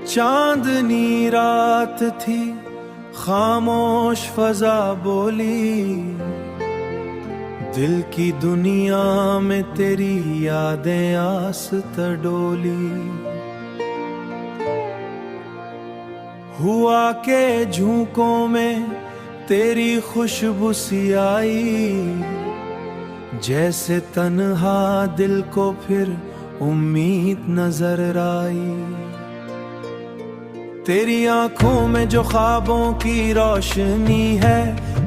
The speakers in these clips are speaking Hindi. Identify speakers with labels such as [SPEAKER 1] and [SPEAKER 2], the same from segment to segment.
[SPEAKER 1] चांदनी रात थी, खामोश फजा बोली, दिल की दुनिया में तेरी यादें आस तड़ोली। हुआ के झोंकों में तेरी खुशबू सी आई, जैसे तन्हा दिल को फिर उम्मीद नजर आई। तेरी आंखों में जो ख्वाबों की रोशनी है,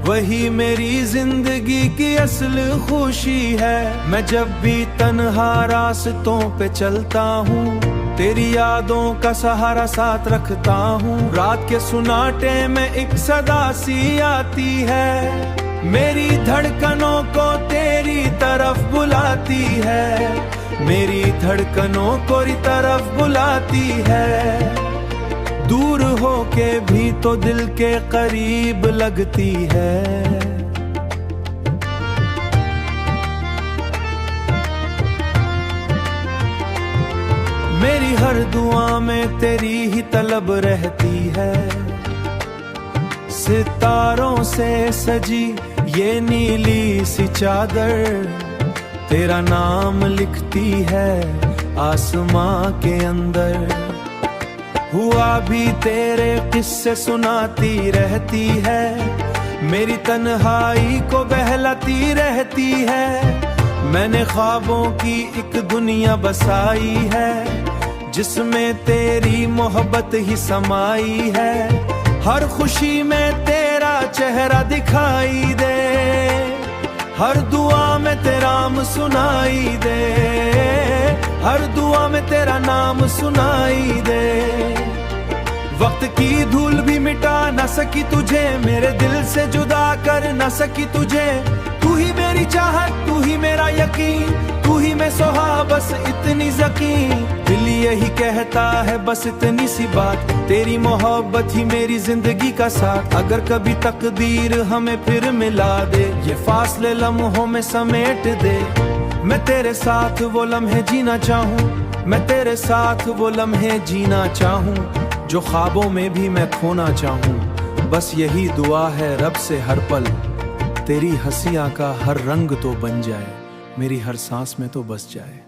[SPEAKER 1] वही मेरी जिंदगी की असल खुशी है। मैं जब भी तन्हा रास्तों पे चलता हूँ, तेरी यादों का सहारा साथ रखता हूँ। रात के सुनाटे में एक सदा सी आती है, मेरी धड़कनों को तेरी तरफ बुलाती है, मेरी धड़कनों को तेरी तरफ बुलाती है। दूर होके भी तो दिल के करीब लगती है। मेरी हर दुआ में तेरी ही तलब रहती है। सितारों से सजी ये नीली सी चादर, तेरा नाम लिखती है आसमां के अंदर। हुआ भी तेरे किस्से सुनाती रहती है, मेरी तन्हाई को बहलाती रहती है। मैंने ख्वाबों की एक दुनिया बसाई है, जिसमें तेरी मोहब्बत ही समाई है। हर खुशी में तेरा चेहरा दिखाई दे, हर दुआ में तेरा नाम सुनाई दे, हर दुआ में तेरा नाम सुनाई दे। वक्त की धूल भी मिटा न सकी तुझे, मेरे दिल से जुदा कर न सकी तुझे। तू ही मेरी चाहत, तू ही मेरा यकीन, तू ही मैं सोहा बस इतनी यकीन। दिल यही कहता है बस इतनी सी बात, तेरी मोहब्बत ही मेरी जिंदगी का साथ। अगर कभी तकदीर हमें फिर मिला दे, ये फासले लम्हों में समेट दे। मैं तेरे साथ वो लम्हे जीना चाहूँ, मैं तेरे साथ वो लम्हे जीना चाहूँ, जो ख्वाबों में भी मैं खोना चाहूँ। बस यही दुआ है रब से हर पल, तेरी हंसियाँ का हर रंग तो बन जाए, मेरी हर सांस में तो बस जाए।